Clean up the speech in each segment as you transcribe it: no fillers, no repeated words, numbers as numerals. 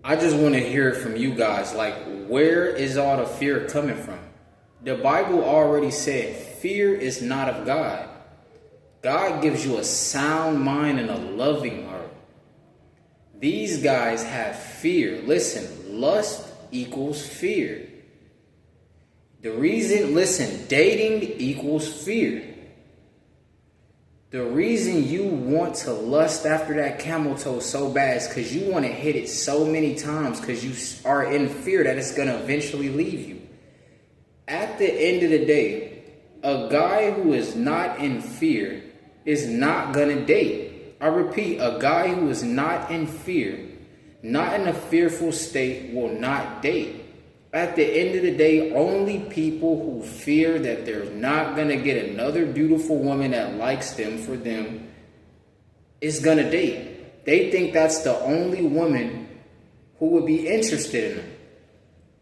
I just want to hear it from you guys. Like, where is all the fear coming from? The Bible already said fear is not of God. God gives you a sound mind and a loving heart. These guys have fear. Listen, lust equals fear. Dating equals fear. The reason you want to lust after that camel toe so bad is because you want to hit it so many times because you are in fear that it's going to eventually leave you. At the end of the day, a guy who is not in fear is not going to date. I repeat, a guy who is not in fear, not in a fearful state, will not date. At the end of the day, only people who fear that they're not going to get another beautiful woman that likes them for them is going to date. They think that's the only woman who would be interested in them.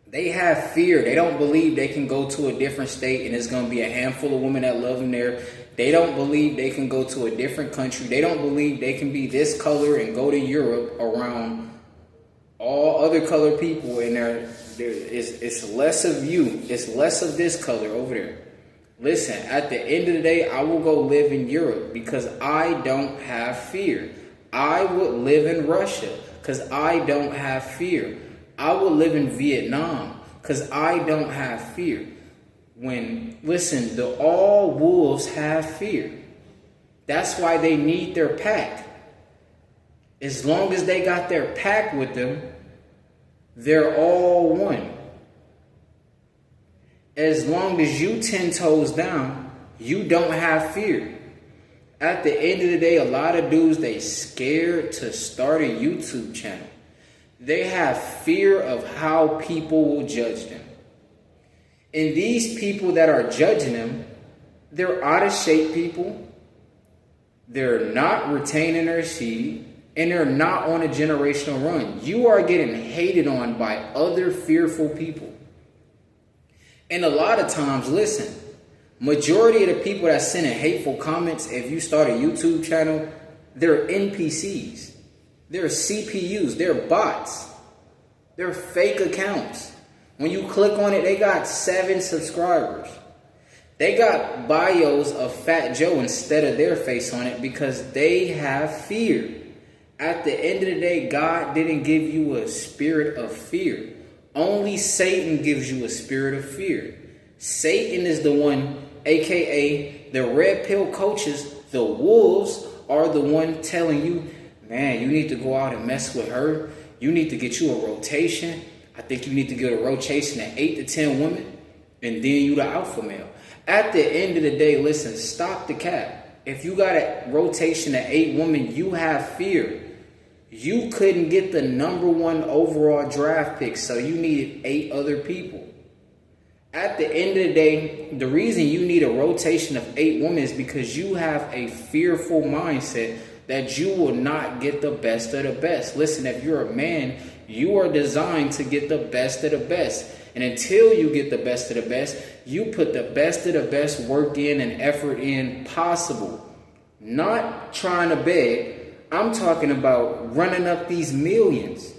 They have fear. They don't believe they can go to a different state and there's going to be a handful of women that love them there. They don't believe they can go to a different country. They don't believe they can be this color and go to Europe around all other colored people, and it's less of you. It's less of this color over there. Listen, at the end of the day, I will go live in Europe because I don't have fear. I would live in Russia because I don't have fear. I would live in Vietnam because I don't have fear. All wolves have fear. That's why they need their pack. As long as they got their pack with them, they're all one. As long as you 10 toes down, you don't have fear. At the end of the day, a lot of dudes, they scared to start a YouTube channel. They have fear of how people will judge them. And these people that are judging them, they're out of shape people. They're not retaining their seed. And they're not on a generational run. You are getting hated on by other fearful people. And a lot of times, listen, majority of the people that send in hateful comments, if you start a YouTube channel, they're NPCs. They're CPUs. They're bots. They're fake accounts. When you click on it, they got 7 subscribers. They got bios of Fat Joe instead of their face on it because they have fear. At the end of the day, God didn't give you a spirit of fear. Only Satan gives you a spirit of fear. Satan is the one, aka the red pill coaches. The wolves are the one telling you, man, you need to go out and mess with her. You need to get you a rotation. I think you need to get a rotation at 8 to 10 women. And then you the alpha male. At the end of the day, listen, stop the cap. If you got a rotation at 8 women, you have fear. You couldn't get the number 1 overall draft pick, so you needed 8 other people. At the end of the day, the reason you need a rotation of 8 women is because you have a fearful mindset that you will not get the best of the best. Listen, if you're a man, you are designed to get the best of the best. And until you get the best of the best, you put the best of the best work in and effort in possible. Not trying to beg. I'm talking about running up these millions.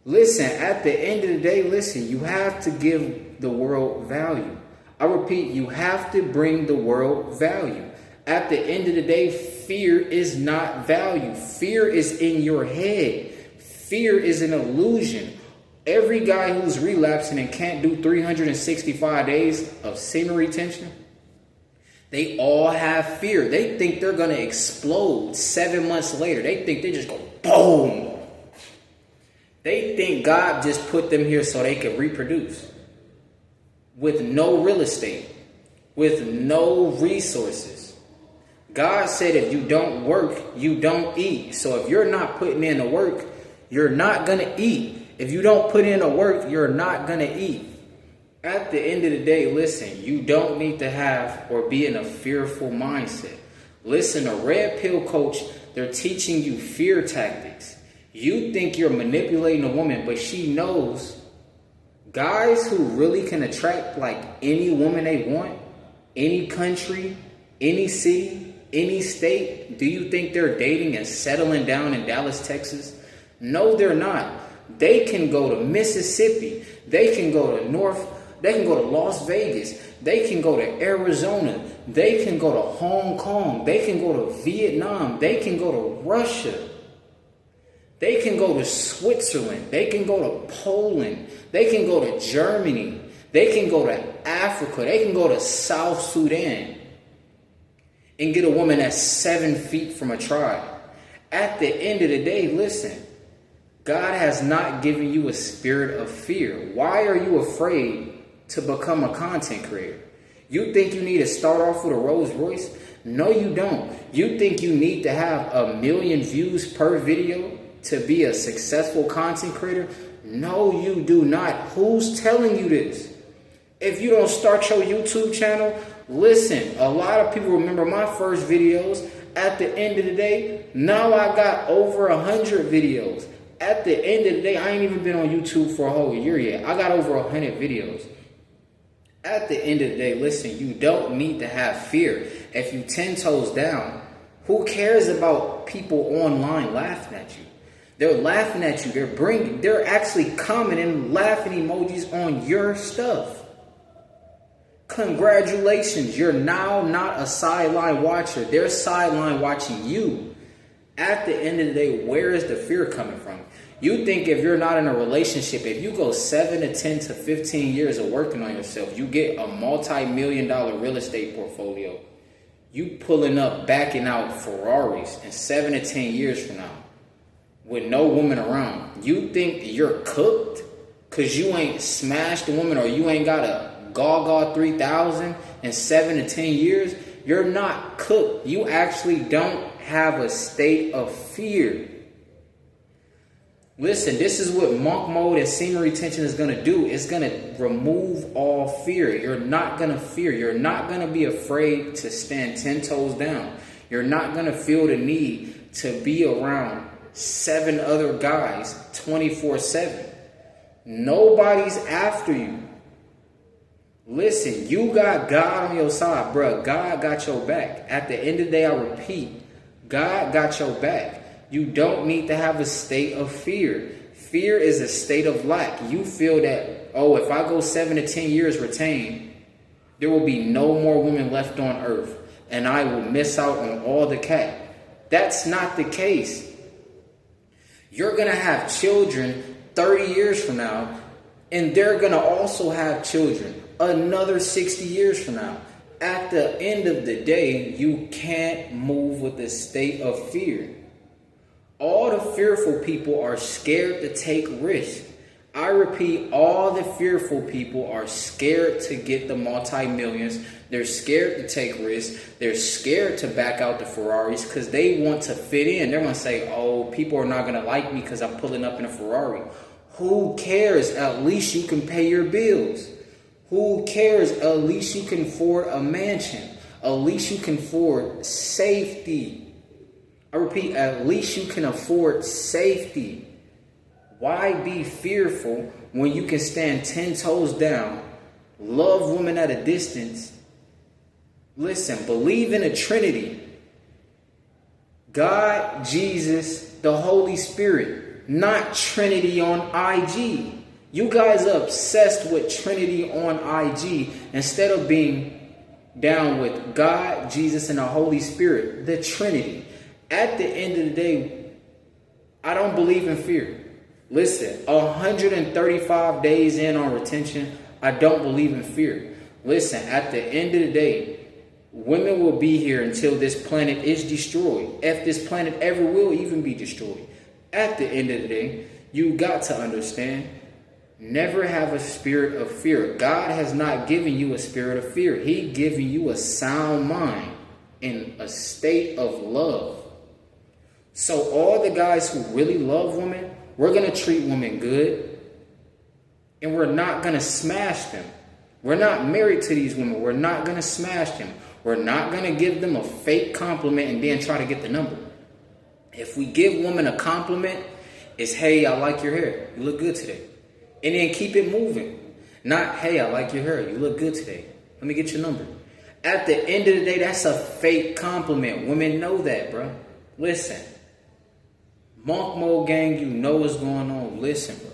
Listen, at the end of the day, listen, you have to give the world value. I repeat, you have to bring the world value. At the end of the day, fear is not value. Fear is in your head. Fear is an illusion. Every guy who's relapsing and can't do 365 days of semen retention, they all have fear. They think they're going to explode 7 months later. They think they just go boom. They think God just put them here so they can reproduce. With no real estate. With no resources. God said if you don't work, you don't eat. So if you're not putting in the work, you're not going to eat. If you don't put in the work, you're not going to eat. At the end of the day, listen, you don't need to have or be in a fearful mindset. Listen, a red pill coach, they're teaching you fear tactics. You think you're manipulating a woman, but she knows guys who really can attract like any woman they want, any country, any city, any state. Do you think they're dating and settling down in Dallas, Texas? No, they're not. They can go to Mississippi. They can go to they can go to Las Vegas. They can go to Arizona. They can go to Hong Kong. They can go to Vietnam. They can go to Russia. They can go to Switzerland. They can go to Poland. They can go to Germany. They can go to Africa. They can go to South Sudan and get a woman that's 7 feet from a tribe. At the end of the day, listen, God has not given you a spirit of fear. Why are you afraid to become a content creator? You think you need to start off with a Rolls Royce? No, you don't. You think you need to have 1 million views per video to be a successful content creator? No, you do not. Who's telling you this? If you don't start your YouTube channel, listen, a lot of people remember my first videos. At the end of the day, now I got over 100 videos. At the end of the day, I ain't even been on YouTube for a whole year yet. I got over 100 videos. At the end of the day, listen, you don't need to have fear. If you 10 toes down, who cares about people online laughing at you? They're laughing at you. They're actually commenting laughing emojis on your stuff. Congratulations, you're now not a sideline watcher. They're sideline watching you. At the end of the day, where is the fear coming from? You think if you're not in a relationship, if you go 7 to 10 to 15 years of working on yourself, you get a multi-million-dollar real estate portfolio, you pulling up, backing out Ferraris in 7 to 10 years from now with no woman around. You think you're cooked because you ain't smashed a woman or you ain't got a Gaga 3000 in 7 to 10 years? You're not cooked. You actually don't have a state of fear. Listen, this is what monk mode and semen retention is going to do. It's going to remove all fear. You're not going to fear. You're not going to be afraid to stand 10 toes down. You're not going to feel the need to be around 7 other guys 24/7. Nobody's after you. Listen, you got God on your side, bro. God got your back. At the end of the day, I repeat, God got your back. You don't need to have a state of fear. Fear is a state of lack. You feel that, oh, if I go 7 to 10 years retained, there will be no more women left on earth, and I will miss out on all the cat. That's not the case. You're going to have children 30 years from now, and they're going to also have children another 60 years from now. At the end of the day, you can't move with a state of fear. All the fearful people are scared to take risks. I repeat, all the fearful people are scared to get the multi-millions. They're scared to take risks. They're scared to back out the Ferraris because they want to fit in. They're going to say, oh, people are not going to like me because I'm pulling up in a Ferrari. Who cares? At least you can pay your bills. Who cares? At least you can afford a mansion. At least you can afford safety. I repeat, at least you can afford safety. Why be fearful when you can stand 10 toes down, love women at a distance? Listen, believe in a Trinity. God, Jesus, the Holy Spirit, not Trinity on IG. You guys are obsessed with Trinity on IG instead of being down with God, Jesus, and the Holy Spirit, the Trinity. At the end of the day, I don't believe in fear. Listen, 135 days in on retention, I don't believe in fear. Listen, at the end of the day, women will be here until this planet is destroyed. If this planet ever will even be destroyed. At the end of the day, you got to understand, never have a spirit of fear. God has not given you a spirit of fear. He given you a sound mind in a state of love. So all the guys who really love women, we're going to treat women good. And we're not going to smash them. We're not married to these women. We're not going to smash them. We're not going to give them a fake compliment and then try to get the number. If we give women a compliment, it's, hey, I like your hair. You look good today. And then keep it moving. Not, hey, I like your hair. You look good today. Let me get your number. At the end of the day, that's a fake compliment. Women know that, bro. Listen. Monk Mode gang, you know what's going on. Listen, bro.